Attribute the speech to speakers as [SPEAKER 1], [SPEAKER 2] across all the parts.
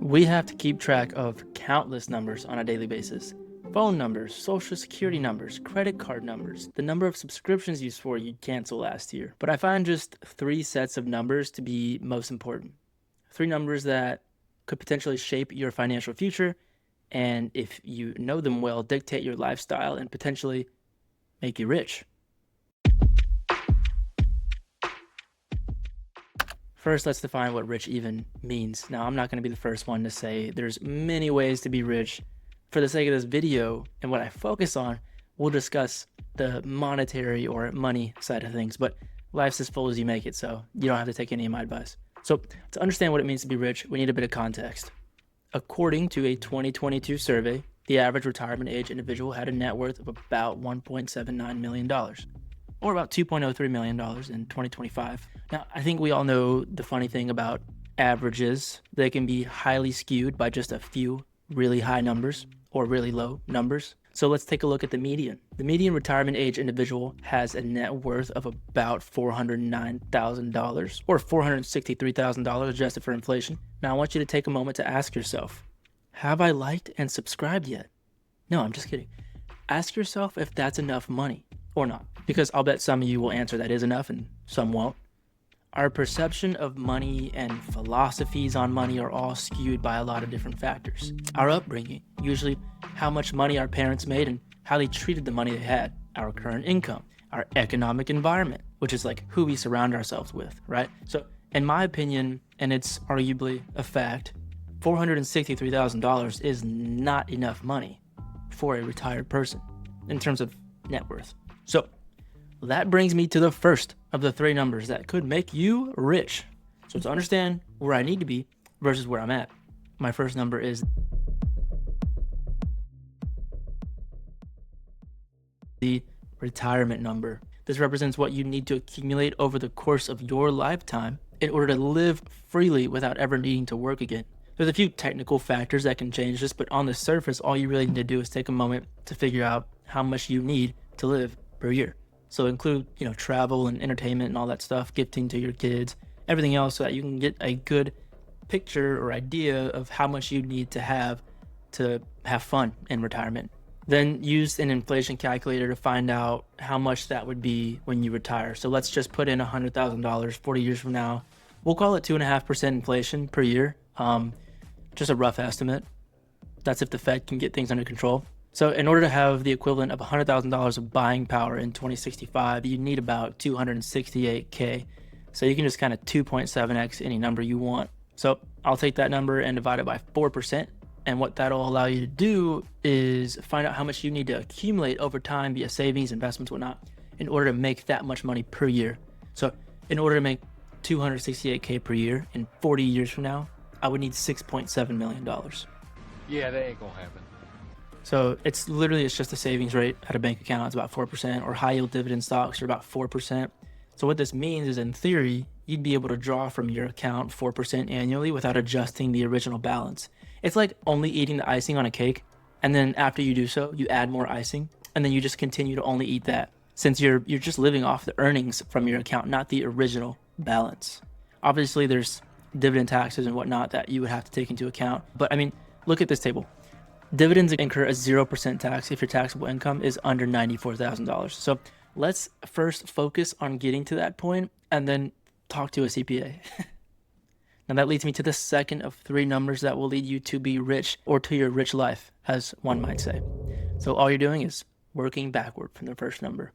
[SPEAKER 1] We have to keep track of countless numbers on a daily basis. Phone numbers, social security numbers, credit card numbers, the number of subscriptions you swore you'd cancel last year. But I find just 3 sets of numbers to be most important. 3 numbers that could potentially shape your financial future, and if you know them well, dictate your lifestyle and potentially make you rich. First, let's define what rich even means. Now, I'm not going to be the first one to say there's many ways to be rich. For the sake of this video and what I focus on, we'll discuss the monetary or money side of things, but life's as full as you make it, so you don't have to take any of my advice. So to understand what it means to be rich, we need a bit of context. According to a 2022 survey, the average retirement age individual had a net worth of about $1.79 million. Or about $2.03 million in 2025. Now, I think we all know the funny thing about averages. They can be highly skewed by just a few really high numbers or really low numbers. So let's take a look at the median. The median retirement age individual has a net worth of about $409,000 or $463,000 adjusted for inflation. Now, I want you to take a moment to ask yourself, have I liked and subscribed yet? No, I'm just kidding. Ask yourself if that's enough money or not, because I'll bet some of you will answer that is enough and some won't. Our perception of money and philosophies on money are all skewed by a lot of different factors. Our upbringing, usually how much money our parents made and how they treated the money they had, our current income, our economic environment, which is like who we surround ourselves with, right? So in my opinion, and it's arguably a fact, $463,000 is not enough money for a retired person in terms of net worth. So that brings me to the first of the 3 numbers that could make you rich. So to understand where I need to be versus where I'm at, my first number is the retirement number. This represents what you need to accumulate over the course of your lifetime in order to live freely without ever needing to work again. There's a few technical factors that can change this, but on the surface, all you really need to do is take a moment to figure out how much you need to live per year. So include, travel and entertainment and all that stuff, gifting to your kids, everything else, so that you can get a good picture or idea of how much you need to have fun in retirement. Then use an inflation calculator to find out how much that would be when you retire. So let's just put in $100,000 40 years from now. We'll call it 2.5% inflation per year. Just a rough estimate. That's if the Fed can get things under control. So in order to have the equivalent of $100,000 of buying power in 2065, you need about $268K. So you can just kind of 2.7x any number you want. So I'll take that number and divide it by 4%. And what that'll allow you to do is find out how much you need to accumulate over time via savings, investments, whatnot, in order to make that much money per year. So in order to make $268K per year in 40 years from now, I would need $6.7 million.
[SPEAKER 2] Yeah, that ain't gonna happen.
[SPEAKER 1] So it's just a savings rate at a bank account. It's about 4%, or high yield dividend stocks are about 4%. So what this means is, in theory, you'd be able to draw from your account 4% annually without adjusting the original balance. It's like only eating the icing on a cake, and then after you do so, you add more icing, and then you just continue to only eat that, since you're just living off the earnings from your account, not the original balance. Obviously, there's dividend taxes and whatnot that you would have to take into account. But I mean, look at this table. Dividends incur a 0% tax if your taxable income is under $94,000. So let's first focus on getting to that point and then talk to a CPA. Now that leads me to the second of 3 numbers that will lead you to be rich, or to your rich life, as one might say. So all you're doing is working backward from the first number.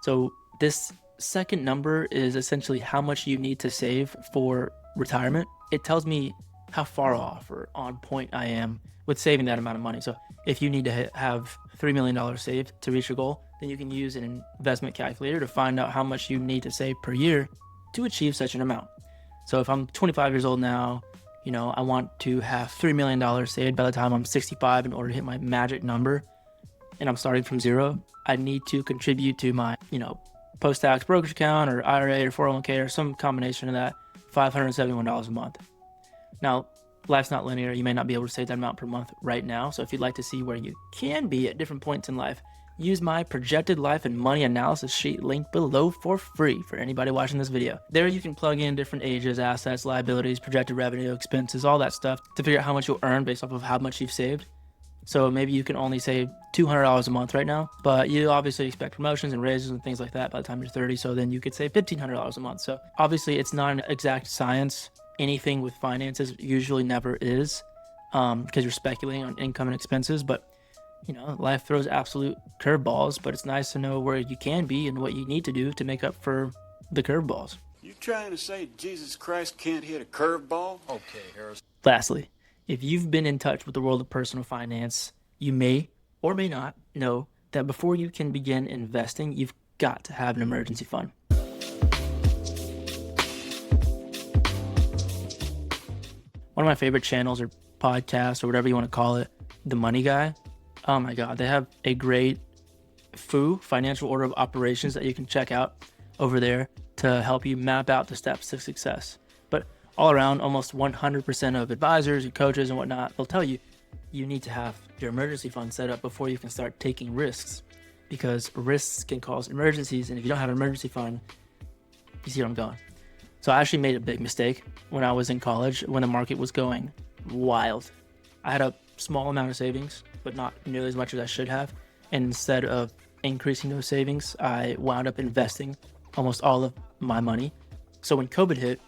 [SPEAKER 1] So this second number is essentially how much you need to save for retirement. It tells me how far off or on point I am with saving that amount of money. So if you need to have $3 million saved to reach your goal, then you can use an investment calculator to find out how much you need to save per year to achieve such an amount. So if I'm 25 years old now, I want to have $3 million saved by the time I'm 65 in order to hit my magic number, and I'm starting from zero, I need to contribute to my, post-tax brokerage account or IRA or 401k or some combination of that, $571 a month. Now, life's not linear. You may not be able to save that amount per month right now. So if you'd like to see where you can be at different points in life, use my projected life and money analysis sheet linked below for free for anybody watching this video. There you can plug in different ages, assets, liabilities, projected revenue, expenses, all that stuff to figure out how much you'll earn based off of how much you've saved. So maybe you can only save $200 a month right now, but you obviously expect promotions and raises and things like that by the time you're 30. So then you could save $1,500 a month. So obviously it's not an exact science. Anything with finances usually never is, because you're speculating on income and expenses. But you know, life throws absolute curveballs, but it's nice to know where you can be and what you need to do to make up for the curveballs.
[SPEAKER 3] You trying to say Jesus Christ can't hit a curveball?
[SPEAKER 2] Okay, Harris.
[SPEAKER 1] Lastly, if you've been in touch with the world of personal finance, you may or may not know that before you can begin investing, you've got to have an emergency fund. One of my favorite channels or podcasts or whatever you want to call it, The Money Guy. Oh my God, they have a great financial order of operations that you can check out over there to help you map out the steps to success. But all around, almost 100% of advisors and coaches and whatnot, they'll tell you you need to have your emergency fund set up before you can start taking risks, because risks can cause emergencies. And if you don't have an emergency fund, you see where I'm going. So I actually made a big mistake when I was in college, when the market was going wild. I had a small amount of savings, but not nearly as much as I should have. And instead of increasing those savings, I wound up investing almost all of my money. So when COVID hit,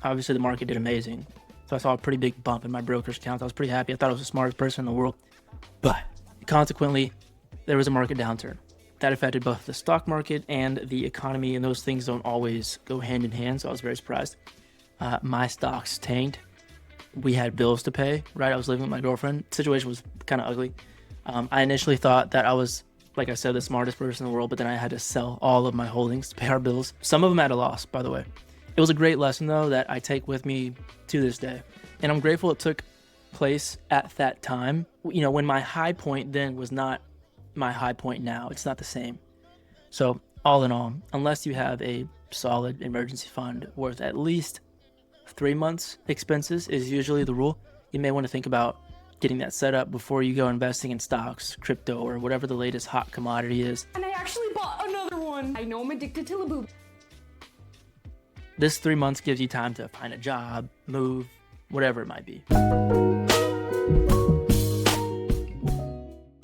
[SPEAKER 1] obviously the market did amazing. So I saw a pretty big bump in my broker's account. I was pretty happy. I thought I was the smartest person in the world. But consequently, there was a market downturn. That affected both the stock market and the economy, and those things don't always go hand in hand, so I was very surprised. My stocks tanked. We had bills to pay, right? I was living with my girlfriend. The situation was kind of ugly. I initially thought that I was, like I said, the smartest person in the world, but then I had to sell all of my holdings to pay our bills. Some of them at a loss, by the way. It was a great lesson, though, that I take with me to this day. And I'm grateful it took place at that time. You know, when my high point then was not my high point now. It's not the same. So all in all, unless you have a solid emergency fund worth at least 3 months expenses is usually the rule. You may want to think about getting that set up before you go investing in stocks, crypto, or whatever the latest hot commodity is.
[SPEAKER 4] And I actually bought another one. I know I'm addicted to Labubu.
[SPEAKER 1] This 3 months gives you time to find a job, move, whatever it might be.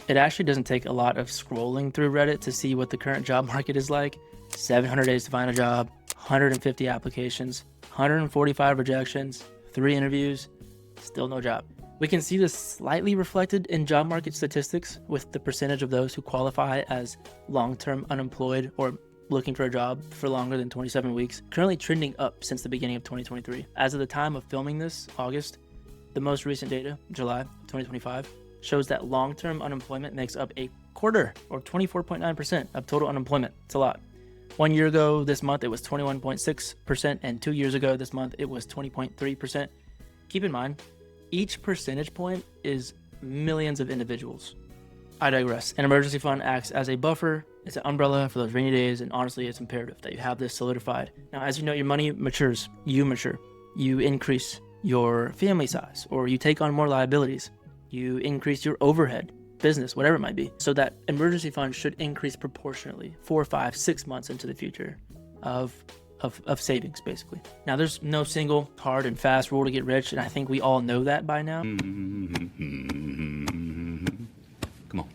[SPEAKER 1] It actually doesn't take a lot of scrolling through Reddit to see what the current job market is like. 700 days to find a job, 150 applications, 145 rejections, 3 interviews, still no job. We can see this slightly reflected in job market statistics with the percentage of those who qualify as long-term unemployed or looking for a job for longer than 27 weeks, currently trending up since the beginning of 2023. As of the time of filming this, August, the most recent data, July 2025, shows that long-term unemployment makes up a quarter, or 24.9% of total unemployment. It's a lot. 1 year ago this month, it was 21.6%, and 2 years ago this month, it was 20.3%. Keep in mind, each percentage point is millions of individuals. I digress. An emergency fund acts as a buffer. It's an umbrella for those rainy days, and honestly, it's imperative that you have this solidified. Now, as you know, your money matures. You mature. You increase your family size, or you take on more liabilities. You increase your overhead, business, whatever it might be. So that emergency fund should increase proportionately 4, 5, 6 months into the future of savings, basically. Now, there's no single hard and fast rule to get rich, and I think we all know that by now.
[SPEAKER 5] Come on.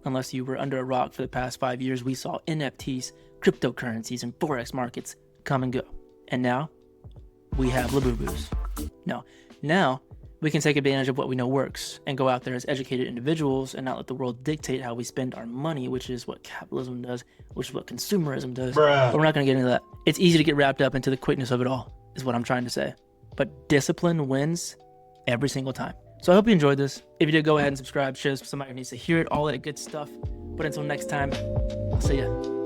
[SPEAKER 1] Unless you were under a rock for the past 5 years, we saw NFTs, cryptocurrencies, and Forex markets come and go. And now, we have Labubus. No, now we can take advantage of what we know works and go out there as educated individuals and not let the world dictate how we spend our money, which is what capitalism does, which is what consumerism does. But we're not going to get into that. It's easy to get wrapped up into the quickness of it all, is what I'm trying to say. But discipline wins every single time. So I hope you enjoyed this. If you did, go ahead and subscribe, share this with somebody who needs to hear it, all that good stuff. But until next time, I'll see ya.